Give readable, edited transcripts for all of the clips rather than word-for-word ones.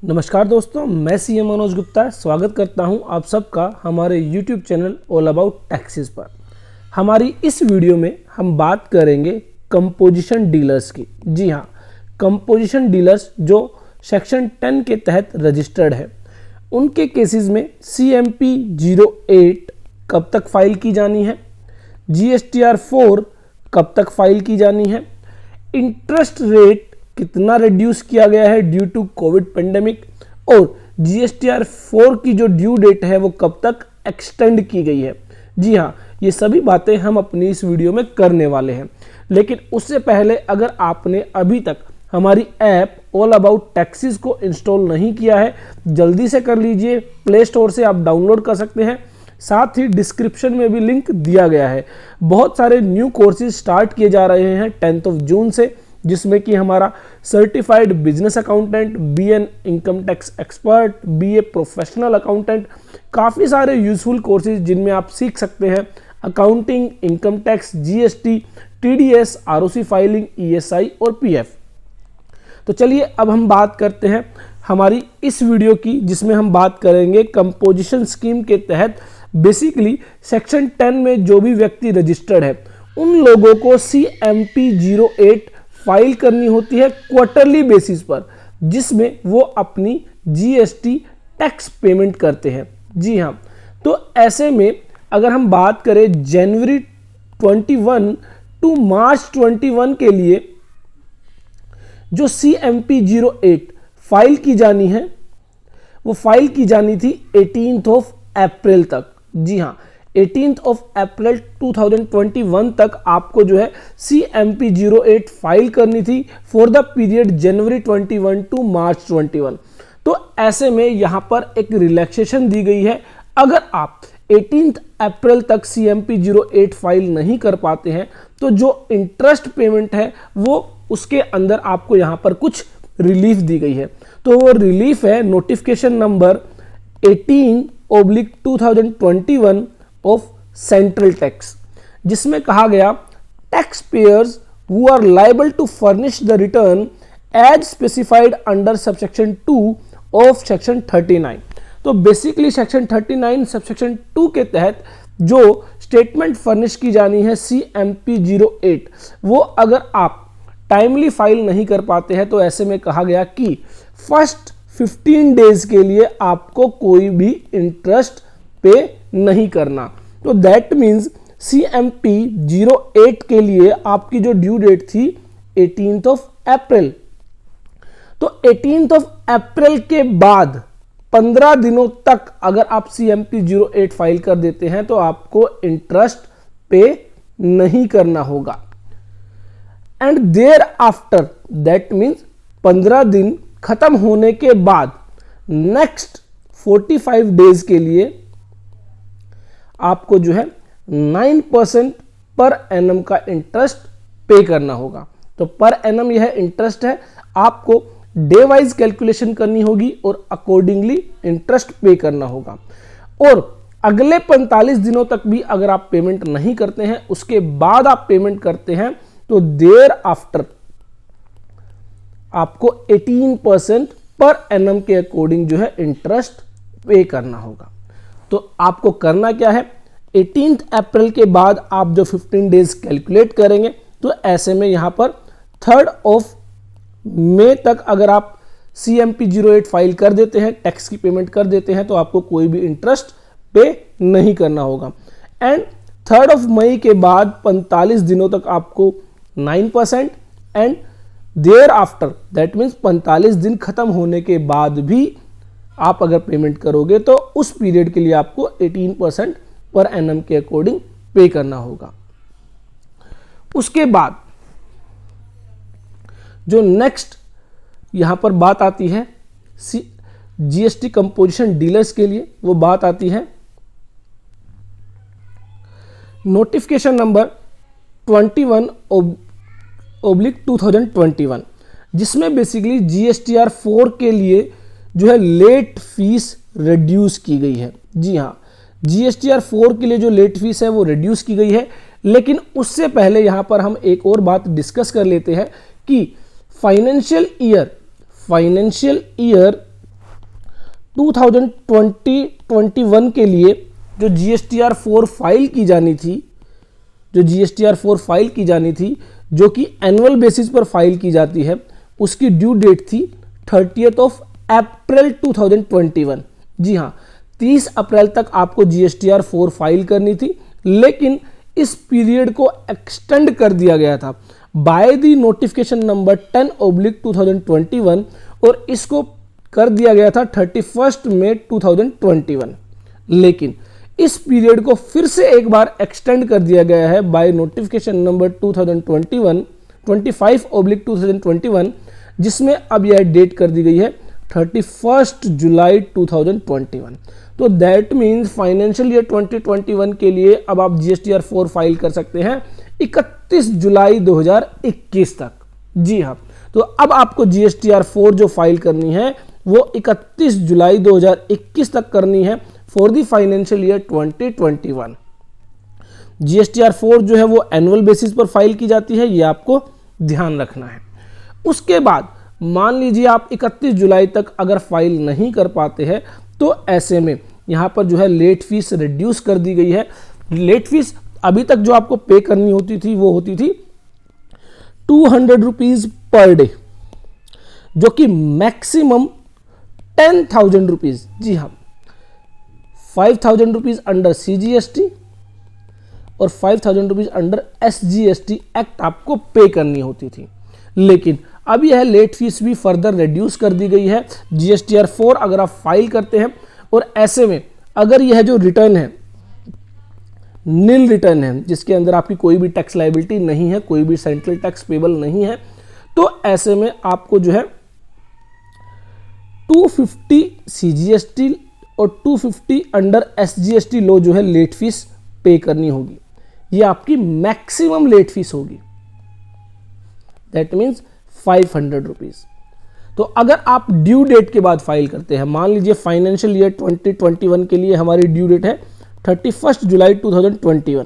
नमस्कार दोस्तों, मैं सीएम मनोज गुप्ता स्वागत करता हूं आप सबका हमारे YouTube channel all about taxes पर। हमारी इस वीडियो में हम बात करेंगे कंपोजिशन डीलर्स की। जी हां, कंपोजिशन डीलर्स जो सेक्शन 10 के तहत रजिस्टर्ड है, उनके केसेस में CMP 08 कब तक फाइल की जानी है, GSTR 4 कब तक फाइल की जानी है, इंटरेस्ट रेट कितना रिड्यूस किया गया है ड्यू टू कोविड पेंडेमिक, और GSTR 4 की जो ड्यू डेट है वो कब तक एक्सटेंड की गई है। जी हाँ, ये सभी बातें हम अपनी इस वीडियो में करने वाले हैं। लेकिन उससे पहले अगर आपने अभी तक हमारी ऐप ऑल अबाउट टैक्सेस को इंस्टॉल नहीं किया है, जल्दी से कर लीजिए। प्ले स्टोर से आप डाउनलोड कर सकते हैं, साथ ही डिस्क्रिप्शन में भी लिंक दिया गया है। बहुत सारे न्यू कोर्सेज स्टार्ट किए जा रहे हैं 10 जून से, जिसमें कि हमारा certified business accountant, BN income tax expert, BA professional accountant, काफ़ी सारे यूजफुल कोर्सेज जिनमें आप सीख सकते हैं accounting, income tax, GST, TDS, ROC filing, ESI और PF। तो चलिए अब हम बात करते हैं हमारी इस वीडियो की, जिसमें हम बात करेंगे कंपोजिशन स्कीम के तहत बेसिकली सेक्शन 10 में जो भी व्यक्ति रजिस्टर्ड है उन लोगों को CMP 08 फाइल करनी होती है क्वार्टरली बेसिस पर, जिसमें वो अपनी GST टैक्स पेमेंट करते हैं। जी हाँ, तो ऐसे में अगर हम बात करें जनवरी 21 टू मार्च 21 के लिए जो CMP 08 फाइल की जानी है, वो फाइल की जानी थी 18 अप्रैल तक। जी हाँ, 18 अप्रैल 2021 तक आपको जो है CMP 08 फाइल करनी थी for the period January 21 to March 21। तो ऐसे में यहां पर एक रिलैक्सेशन दी गई है। अगर आप 18 अप्रैल तक CMP 08 फाइल नहीं कर पाते हैं तो जो इंटरेस्ट पेमेंट है वो उसके अंदर आपको यहां पर कुछ रिलीफ दी गई है। तो वो रिलीफ है notification number 18/2021 of central tax, जिसमें कहा गया tax payers who are liable to furnish the return as specified under subsection 2 of section 39। तो बेसिकली सेक्शन 39 सबसेक्शन 2 के तहत जो स्टेटमेंट फर्निश की जानी है CMP 08, वो अगर आप टाइमली फाइल नहीं कर पाते हैं तो ऐसे में कहा गया कि फर्स्ट 15 डेज के लिए आपको कोई भी इंटरेस्ट पे नहीं करना। तो दैट मीन्स CMP 08 के लिए आपकी जो ड्यू डेट थी 18 अप्रैल, तो 18 अप्रैल के बाद 15 दिनों तक अगर आप CMP 08 फाइल कर देते हैं तो आपको इंटरेस्ट पे नहीं करना होगा। And thereafter, that means 15 दिन खत्म होने के बाद नेक्स्ट 45 डेज के लिए आपको जो है 9% पर एनम का इंटरेस्ट पे करना होगा। तो पर एनम यह इंटरेस्ट है, आपको डे वाइज कैलकुलेशन करनी होगी और अकॉर्डिंगली इंटरेस्ट पे करना होगा। और अगले 45 दिनों तक भी अगर आप पेमेंट नहीं करते हैं, उसके बाद आप पेमेंट करते हैं, तो देयर आफ्टर आपको 18% पर एनम के अकॉर्डिंग जो है इंटरेस्ट पे करना होगा। तो आपको करना क्या है, 18 अप्रैल के बाद आप जो 15 डेज कैलकुलेट करेंगे, तो ऐसे में यहां पर 3 मई तक अगर आप CMP 08 फाइल कर देते हैं, टैक्स की पेमेंट कर देते हैं, तो आपको कोई भी इंटरेस्ट पे नहीं करना होगा। एंड 3 मई के बाद 45 दिनों तक आपको 9% and thereafter, that means 45 दिन खत्म होने के बाद भी आप अगर पेमेंट करोगे तो उस पीरियड के लिए आपको 18% पर एनम के अकॉर्डिंग पे करना होगा। उसके बाद जो नेक्स्ट यहां पर बात आती है GST कंपोजिशन डीलर्स के लिए, वो बात आती है नोटिफिकेशन नंबर 21/2021, जिसमें बेसिकली GSTR 4 के लिए जो है लेट फीस रिड्यूस की गई है। जी हाँ, GSTR 4 के लिए जो लेट फीस है वो रिड्यूस की गई है। लेकिन उससे पहले यहां पर हम एक और बात डिस्कस कर लेते हैं कि फाइनेंशियल ईयर 2020-21 के लिए जो GSTR 4 फाइल की जानी थी, जो कि एनुअल बेसिस पर फाइल की जाती है, उसकी ड्यू डेट थी 30th ऑफ अप्रैल 2021। जी हाँ, 30 अप्रैल तक आपको GSTR 4 फाइल करनी थी, लेकिन इस पीरियड को एक्सटेंड कर दिया गया था बाय द नोटिफिकेशन नंबर 10/2021 और इसको कर दिया गया था 31 मई 2021। लेकिन इस पीरियड को फिर से एक बार एक्सटेंड कर दिया गया है बाय नोटिफिकेशन नंबर 25/2021, जिसमें अब यह डेट कर दी गई है 31 जुलाई 2021। तो दैट मीन्स फाइनेंशियल ईयर 2021 के लिए अब आप GSTR 4 फाइल कर सकते हैं 31 जुलाई 2021 तक। जी हाँ, तो अब आपको GSTR 4 जो फाइल करनी है वो 31 जुलाई 2021 तक करनी है for the financial year 2021। GSTR 4 जो है वो एनुअल बेसिस पर फाइल की जाती है, ये आपको ध्यान रखना है। उसके बाद मान लीजिए आप 31 जुलाई तक अगर फाइल नहीं कर पाते हैं, तो ऐसे में यहाँ पर जो है लेट फीस रिड्यूस कर दी गई है। लेट फीस अभी तक जो आपको पे करनी होती थी वो होती थी 200 रुपीज़ पर डे, जो कि मैक्सिमम 10,000 रुपीज़। जी हाँ, 5,000 रुपीज़ अंडर CGST और 5,000 रुपीज़ अंडर SGST एक्ट आपको पे करनी होती थी। लेकिन अब यह लेट फीस भी फर्दर रिड्यूस कर दी गई है। GSTR 4 अगर आप फाइल करते हैं और ऐसे में अगर यह जो रिटर्न है नील रिटर्न है, जिसके अंदर आपकी कोई भी टैक्स लायबिलिटी नहीं है, कोई भी सेंट्रल टैक्स पेबल नहीं है, तो ऐसे में आपको जो है 250 CGST और 250 अंडर SGST लो जो है लेट फीस पे करनी होगी। ये आपकी मैक्सिमम लेट फीस होगी, दैट मीन्स 500 रुपीज़। तो अगर आप ड्यू डेट के बाद फाइल करते हैं, मान लीजिए फाइनेंशियल ईयर 2021 के लिए हमारी ड्यू डेट है 31 जुलाई 2021,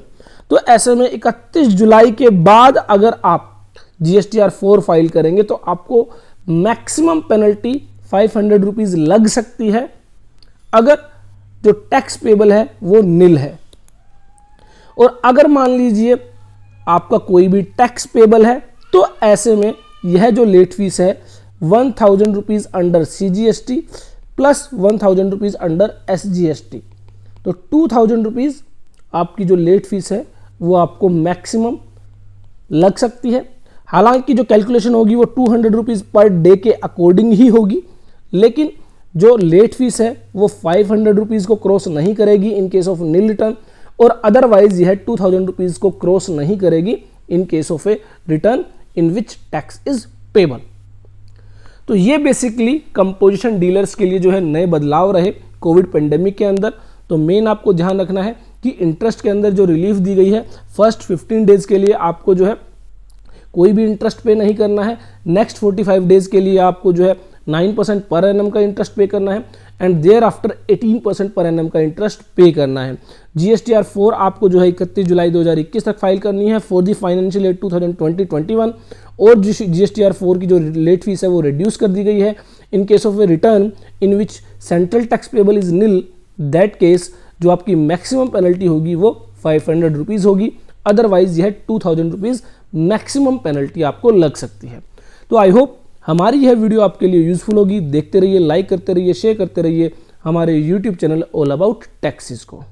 तो ऐसे में 31 जुलाई के बाद अगर आप GSTR 4 फाइल करेंगे तो आपको मैक्सिमम पेनल्टी 500 रुपीज़ लग सकती है अगर जो टैक्स पेबल है वो नील है। और अगर मान लीजिए आपका कोई भी टैक्स पेबल है, तो ऐसे में यह जो लेट फीस है 1,000 rupees under CGST plus 1,000 rupees under SGST, तो 2,000 रुपीज़ आपकी जो लेट फीस है वो आपको मैक्सिमम लग सकती है। हालांकि जो कैलकुलेशन होगी वो 200 रुपीज़ पर डे के अकॉर्डिंग ही होगी, लेकिन जो लेट फीस है वो 500 रुपीज़ को क्रॉस नहीं करेगी in case of nil return, और अदरवाइज यह 2,000 रुपीज़ को क्रॉस नहीं करेगी in case of a return in which tax is payable. तो ये बेसिकली कंपोजिशन डीलर्स के लिए जो है नए बदलाव रहे कोविड पेंडेमिक के अंदर। तो मेन आपको ध्यान रखना है कि इंटरेस्ट के अंदर जो रिलीफ दी गई है, फर्स्ट 15 डेज के लिए आपको जो है कोई भी इंटरेस्ट पे नहीं करना है। नेक्स्ट 45 डेज के लिए आपको जो है 9% पर एनम का इंटरेस्ट पे करना है and there after 18% per annum का इंटरेस्ट पे करना है। GSTR 4 आपको जो है 31 जुलाई 2021 तक फाइल करनी है फॉर दी फाइनेंशियल ईयर 2020-21, और GSTR 4 की जो लेट फीस है वो रिड्यूस कर दी गई है in case of a return in which central tax payable is nil. That case जो आपकी मैक्सिमम पेनल्टी होगी वो 500 रुपीज़ होगी, अदरवाइज यह 2,000 रुपीज़ मैक्सिमम पेनल्टी आपको लग सकती है। तो आई होप हमारी यह वीडियो आपके लिए यूजफुल होगी। देखते रहिए, लाइक करते रहिए, शेयर करते रहिए हमारे YouTube channel all about taxes को।